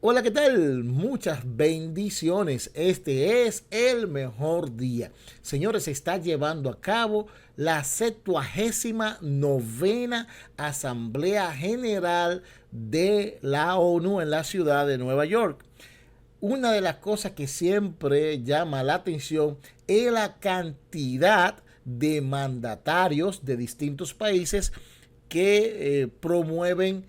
Hola, ¿qué tal? Muchas bendiciones. Este es el mejor día. Señores, se está llevando a cabo la 79ª Asamblea General de la ONU en la ciudad de Nueva York. Una de las cosas que siempre llama la atención es la cantidad de mandatarios de distintos países que promueven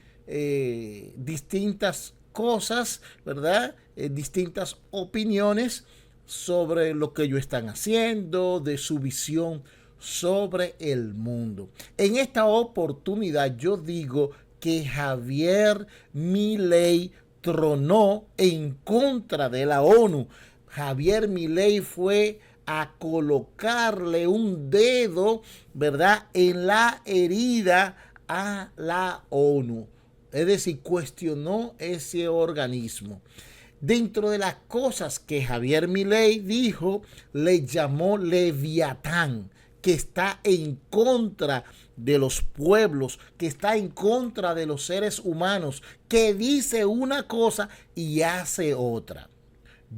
distintas cosas, ¿verdad? Distintas opiniones sobre lo que ellos están haciendo, de su visión sobre el mundo. En esta oportunidad yo digo que Javier Milei tronó en contra de la ONU. Javier Milei fue a colocarle un dedo, ¿verdad?, en la herida a la ONU. Es decir, cuestionó ese organismo. Dentro de las cosas que Javier Milei dijo, le llamó Leviatán, que está en contra de los pueblos, que está en contra de los seres humanos, que dice una cosa y hace otra.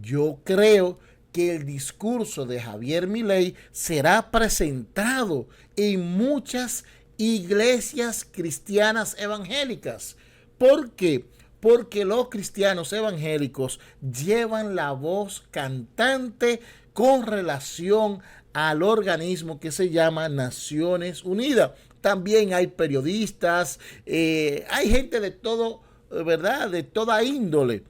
Yo creo que el discurso de Javier Milei será presentado en muchas iglesias cristianas evangélicas. ¿Por qué? Porque los cristianos evangélicos llevan la voz cantante con relación al organismo que se llama Naciones Unidas. También hay periodistas, hay gente de todo, ¿verdad? De toda índole.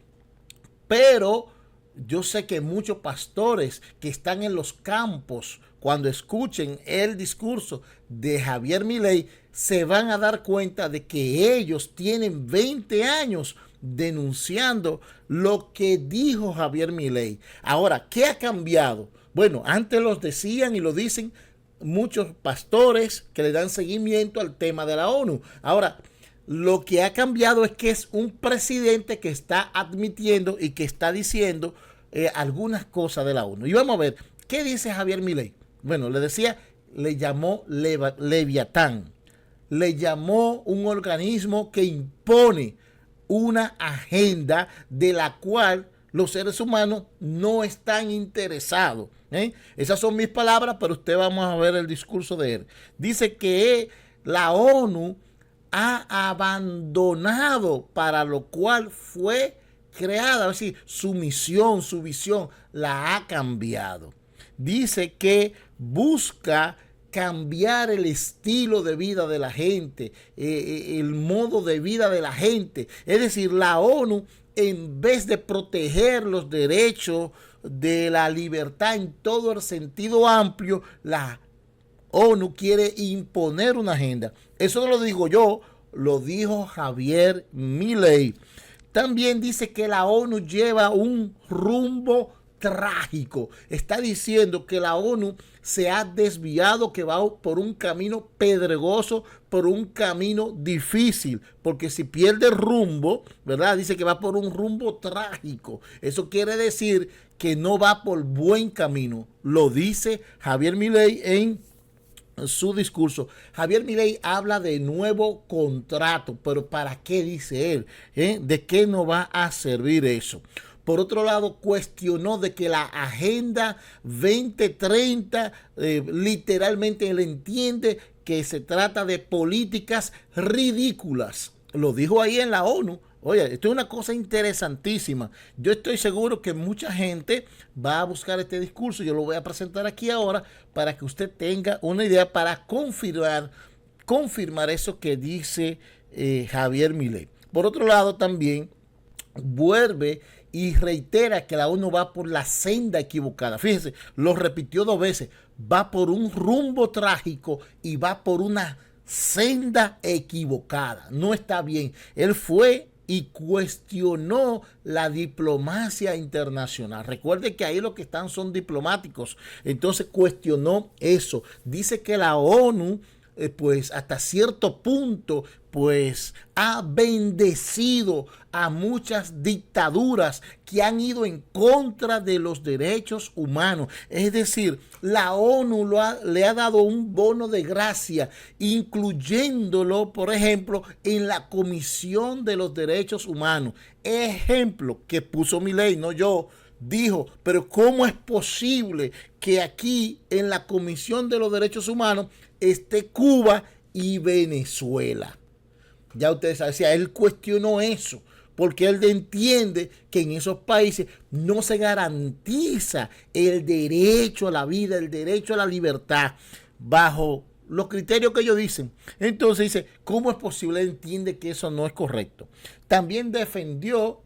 Pero yo sé que muchos pastores que están en los campos, cuando escuchen el discurso de Javier Milei, se van a dar cuenta de que ellos tienen 20 años denunciando lo que dijo Javier Milei. Ahora, ¿qué ha cambiado? Bueno, antes los decían y lo dicen muchos pastores que le dan seguimiento al tema de la ONU. Ahora, lo que ha cambiado es que es un presidente que está admitiendo y que está diciendo algunas cosas de la ONU. Y vamos a ver, ¿qué dice Javier Milei? Bueno, le decía, le llamó Leviatán, le llamó un organismo que impone una agenda de la cual los seres humanos no están interesados. Esas son mis palabras, pero usted vamos a ver el discurso de él. Dice que la ONU ha abandonado para lo cual fue creada, es decir, su misión, su visión la ha cambiado. Dice que busca cambiar el estilo de vida de la gente, el modo de vida de la gente. Es decir, la ONU, en vez de proteger los derechos de la libertad en todo el sentido amplio, la ONU quiere imponer una agenda. Eso no lo digo yo, lo dijo Javier Milei. También dice que la ONU lleva un rumbo trágico. Está diciendo que la ONU se ha desviado, que va por un camino pedregoso, por un camino difícil, porque si pierde rumbo, ¿verdad? Dice que va por un rumbo trágico. Eso quiere decir que no va por buen camino. Lo dice Javier Milei en su discurso. Javier Milei habla de nuevo contrato, pero ¿para qué dice él? ¿De qué nos va a servir eso? Por otro lado, cuestionó de que la Agenda 2030, literalmente él entiende que se trata de políticas ridículas. Lo dijo ahí en la ONU. Oye, esto es una cosa interesantísima. Yo estoy seguro que mucha gente va a buscar este discurso. Yo lo voy a presentar aquí ahora para que usted tenga una idea para confirmar eso que dice Javier Milei. Por otro lado, también vuelve y reitera que la ONU va por la senda equivocada. Fíjense, lo repitió 2 veces. Va por un rumbo trágico y va por una senda equivocada. No está bien. Él fue y cuestionó la diplomacia internacional. Recuerde que ahí lo que están son diplomáticos. Entonces cuestionó eso. Dice que la ONU pues hasta cierto punto, pues ha bendecido a muchas dictaduras que han ido en contra de los derechos humanos. Es decir, la ONU le ha dado un bono de gracia, incluyéndolo, por ejemplo, en la Comisión de los Derechos Humanos. Ejemplo que puso Milei, no yo. Dijo, pero ¿cómo es posible que aquí en la Comisión de los Derechos Humanos esté Cuba y Venezuela? Ya ustedes saben, o sea, él cuestionó eso, porque él entiende que en esos países no se garantiza el derecho a la vida, el derecho a la libertad, bajo los criterios que ellos dicen. Entonces dice, ¿cómo es posible? Él entiende que eso no es correcto. También defendió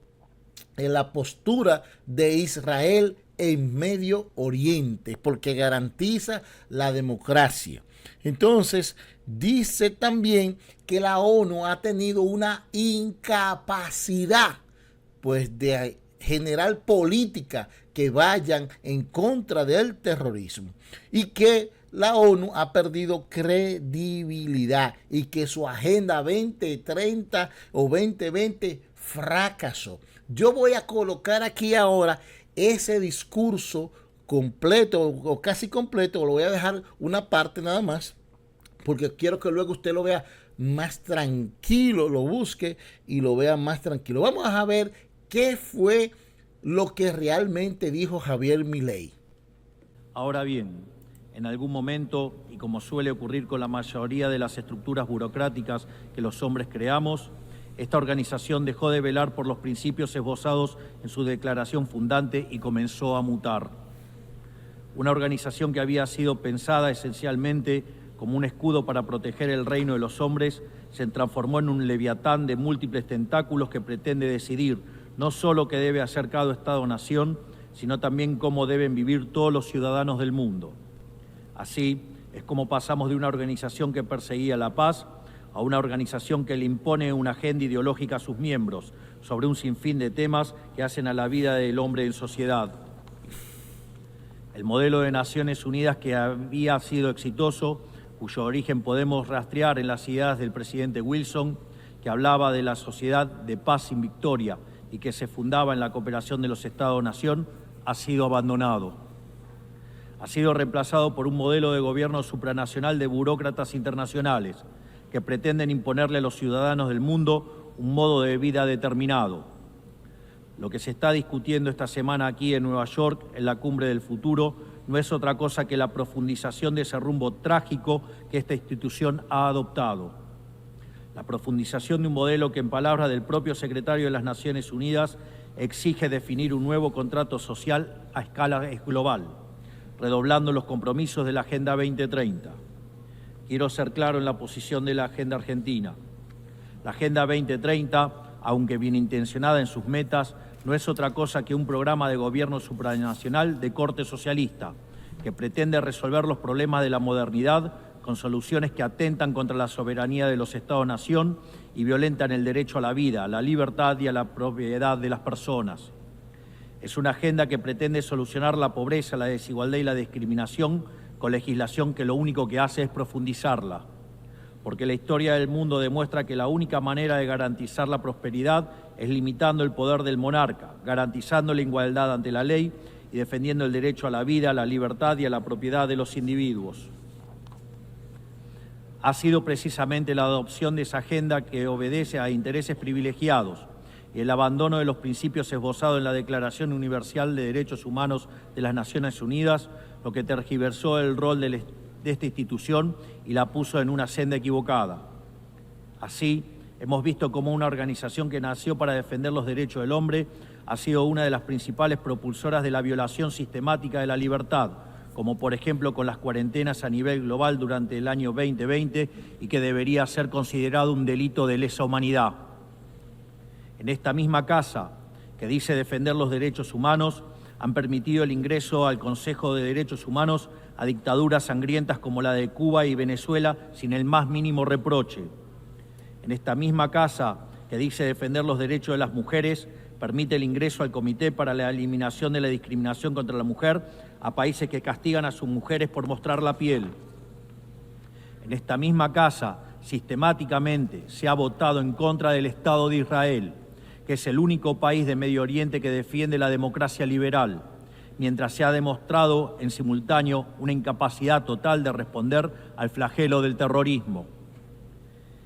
en la postura de Israel en Medio Oriente, porque garantiza la democracia. Entonces, dice también que la ONU ha tenido una incapacidad, pues, de generar políticas que vayan en contra del terrorismo, y que la ONU ha perdido credibilidad y que su agenda 2030 o 2020 fracasó. Yo voy a colocar aquí ahora ese discurso completo o casi completo, lo voy a dejar una parte nada más, porque quiero que luego usted lo vea más tranquilo, lo busque y lo vea más tranquilo. Vamos a ver qué fue lo que realmente dijo Javier Milei. Ahora bien, en algún momento, y como suele ocurrir con la mayoría de las estructuras burocráticas que los hombres creamos, esta organización dejó de velar por los principios esbozados en su declaración fundante y comenzó a mutar. Una organización que había sido pensada esencialmente como un escudo para proteger el reino de los hombres se transformó en un leviatán de múltiples tentáculos que pretende decidir no solo qué debe hacer cada Estado-nación, sino también cómo deben vivir todos los ciudadanos del mundo. Así es como pasamos de una organización que perseguía la paz a una organización que le impone una agenda ideológica a sus miembros sobre un sinfín de temas que hacen a la vida del hombre en sociedad. El modelo de Naciones Unidas que había sido exitoso, cuyo origen podemos rastrear en las ideas del presidente Wilson, que hablaba de la sociedad de paz sin victoria y que se fundaba en la cooperación de los Estados-nación, ha sido abandonado. Ha sido reemplazado por un modelo de gobierno supranacional de burócratas internacionales que pretenden imponerle a los ciudadanos del mundo un modo de vida determinado. Lo que se está discutiendo esta semana aquí en Nueva York, en la Cumbre del Futuro, no es otra cosa que la profundización de ese rumbo trágico que esta institución ha adoptado. La profundización de un modelo que, en palabras del propio secretario de las Naciones Unidas, exige definir un nuevo contrato social a escala global, redoblando los compromisos de la Agenda 2030. Quiero ser claro en la posición de la Agenda Argentina. La Agenda 2030, aunque bien intencionada en sus metas, no es otra cosa que un programa de gobierno supranacional de corte socialista, que pretende resolver los problemas de la modernidad con soluciones que atentan contra la soberanía de los Estados-nación y violentan el derecho a la vida, a la libertad y a la propiedad de las personas. Es una agenda que pretende solucionar la pobreza, la desigualdad y la discriminación con legislación que lo único que hace es profundizarla. Porque la historia del mundo demuestra que la única manera de garantizar la prosperidad es limitando el poder del monarca, garantizando la igualdad ante la ley y defendiendo el derecho a la vida, a la libertad y a la propiedad de los individuos. Ha sido precisamente la adopción de esa agenda que obedece a intereses privilegiados y el abandono de los principios esbozados en la Declaración Universal de Derechos Humanos de las Naciones Unidas lo que tergiversó el rol de esta institución y la puso en una senda equivocada. Así, hemos visto cómo una organización que nació para defender los derechos del hombre ha sido una de las principales propulsoras de la violación sistemática de la libertad, como por ejemplo con las cuarentenas a nivel global durante el año 2020 y que debería ser considerado un delito de lesa humanidad. En esta misma casa, que dice defender los derechos humanos, han permitido el ingreso al Consejo de Derechos Humanos a dictaduras sangrientas como la de Cuba y Venezuela sin el más mínimo reproche. En esta misma casa, que dice defender los derechos de las mujeres, permite el ingreso al Comité para la Eliminación de la Discriminación contra la Mujer a países que castigan a sus mujeres por mostrar la piel. En esta misma casa, sistemáticamente, se ha votado en contra del Estado de Israel, que es el único país de Medio Oriente que defiende la democracia liberal, mientras se ha demostrado en simultáneo una incapacidad total de responder al flagelo del terrorismo.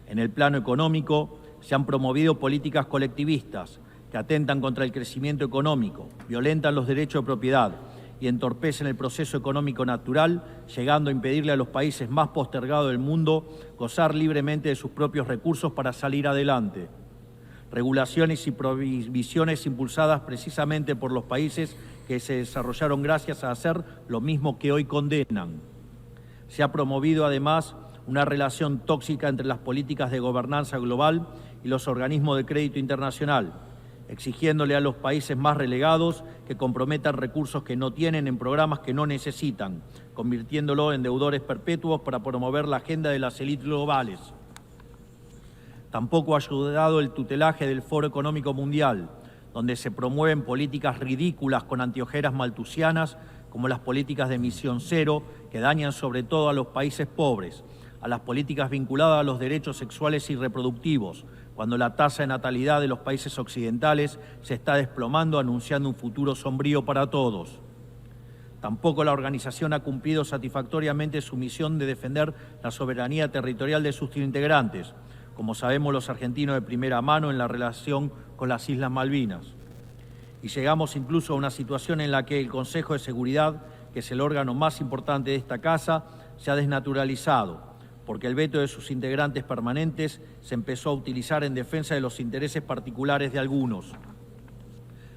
En el plano económico, se han promovido políticas colectivistas que atentan contra el crecimiento económico, violentan los derechos de propiedad y entorpecen el proceso económico natural, llegando a impedirle a los países más postergados del mundo gozar libremente de sus propios recursos para salir adelante. Regulaciones y prohibiciones impulsadas precisamente por los países que se desarrollaron gracias a hacer lo mismo que hoy condenan. Se ha promovido además una relación tóxica entre las políticas de gobernanza global y los organismos de crédito internacional, exigiéndole a los países más relegados que comprometan recursos que no tienen en programas que no necesitan, convirtiéndolo en deudores perpetuos para promover la agenda de las élites globales. Tampoco ha ayudado el tutelaje del Foro Económico Mundial, donde se promueven políticas ridículas con anteojeras maltusianas, como las políticas de emisión cero, que dañan sobre todo a los países pobres, a las políticas vinculadas a los derechos sexuales y reproductivos, cuando la tasa de natalidad de los países occidentales se está desplomando, anunciando un futuro sombrío para todos. Tampoco la organización ha cumplido satisfactoriamente su misión de defender la soberanía territorial de sus integrantes, como sabemos los argentinos de primera mano en la relación con las Islas Malvinas. Y llegamos incluso a una situación en la que el Consejo de Seguridad, que es el órgano más importante de esta casa, se ha desnaturalizado, porque el veto de sus integrantes permanentes se empezó a utilizar en defensa de los intereses particulares de algunos.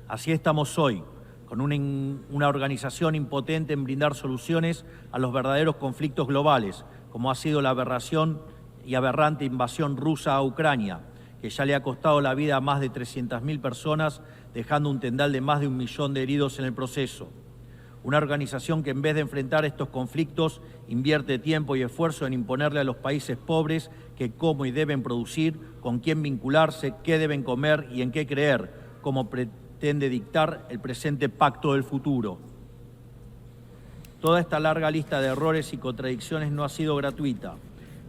Así estamos hoy, con una organización impotente en brindar soluciones a los verdaderos conflictos globales, como ha sido la aberración y aberrante invasión rusa a Ucrania, que ya le ha costado la vida a más de 300.000 personas, dejando un tendal de más de 1 millón de heridos en el proceso. Una organización que en vez de enfrentar estos conflictos invierte tiempo y esfuerzo en imponerle a los países pobres que cómo y deben producir, con quién vincularse, qué deben comer y en qué creer, como pretende dictar el presente pacto del futuro. Toda esta larga lista de errores y contradicciones no ha sido gratuita,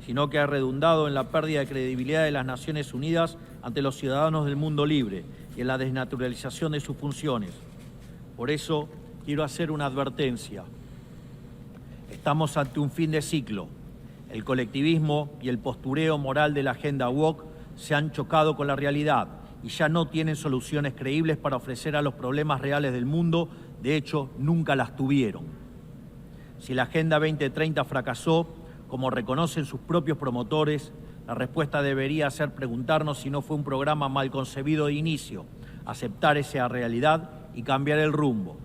sino que ha redundado en la pérdida de credibilidad de las Naciones Unidas ante los ciudadanos del mundo libre y en la desnaturalización de sus funciones. Por eso, quiero hacer una advertencia. Estamos ante un fin de ciclo. El colectivismo y el postureo moral de la agenda woke se han chocado con la realidad y ya no tienen soluciones creíbles para ofrecer a los problemas reales del mundo. De hecho, nunca las tuvieron. Si la Agenda 2030 fracasó, como reconocen sus propios promotores, la respuesta debería ser preguntarnos si no fue un programa mal concebido de inicio, aceptar esa realidad y cambiar el rumbo.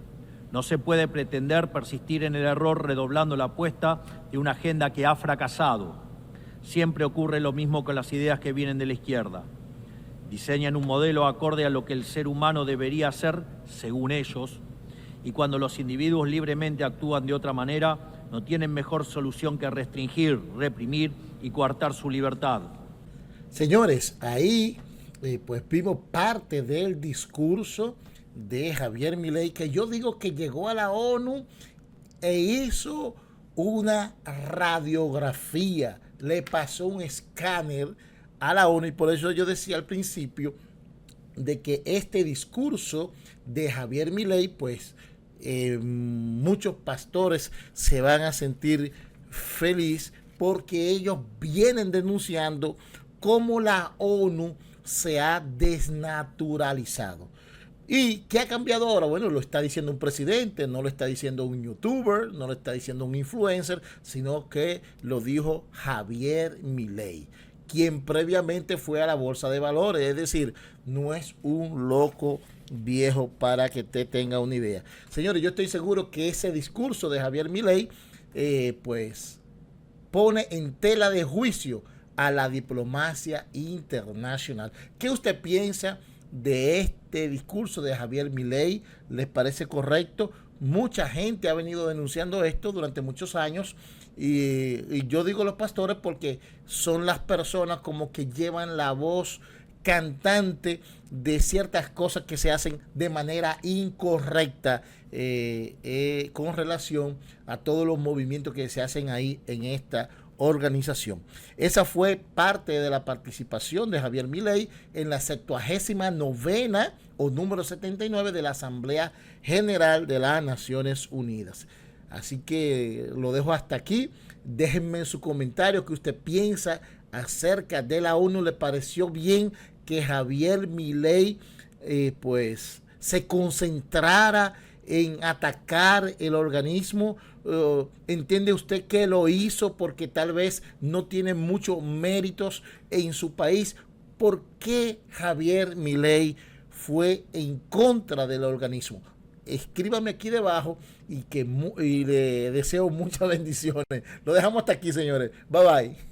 No se puede pretender persistir en el error redoblando la apuesta de una agenda que ha fracasado. Siempre ocurre lo mismo con las ideas que vienen de la izquierda. Diseñan un modelo acorde a lo que el ser humano debería ser, según ellos, y cuando los individuos libremente actúan de otra manera, no tienen mejor solución que restringir, reprimir y coartar su libertad. Señores, ahí pues vimos parte del discurso de Javier Milei, que yo digo que llegó a la ONU e hizo una radiografía, le pasó un escáner a la ONU, y por eso yo decía al principio de que este discurso de Javier Milei, pues muchos pastores se van a sentir feliz porque ellos vienen denunciando cómo la ONU se ha desnaturalizado. ¿Y qué ha cambiado ahora? Bueno, lo está diciendo un presidente, no lo está diciendo un youtuber, no lo está diciendo un influencer, sino que lo dijo Javier Milei, quien previamente fue a la Bolsa de Valores. Es decir, no es un loco viejo, para que usted tenga una idea. Señores, yo estoy seguro que ese discurso de Javier Milei pues pone en tela de juicio a la diplomacia internacional. ¿Qué usted piensa de este discurso de Javier Milei? ¿Les parece correcto? Mucha gente ha venido denunciando esto durante muchos años y yo digo los pastores porque son las personas como que llevan la voz cantante de ciertas cosas que se hacen de manera incorrecta con relación a todos los movimientos que se hacen ahí en esta organización. Esa fue parte de la participación de Javier Milei en la 79ª o número 79 de la Asamblea General de las Naciones Unidas. Así que lo dejo hasta aquí. Déjenme en su comentario qué usted piensa acerca de la ONU. ¿Le pareció bien que Javier Milei pues se concentrara en atacar el organismo? ¿Entiende usted que lo hizo porque tal vez no tiene muchos méritos en su país? ¿Por qué Javier Milei fue en contra del organismo? Escríbame aquí debajo y le deseo muchas bendiciones. Lo dejamos hasta aquí, señores. Bye bye.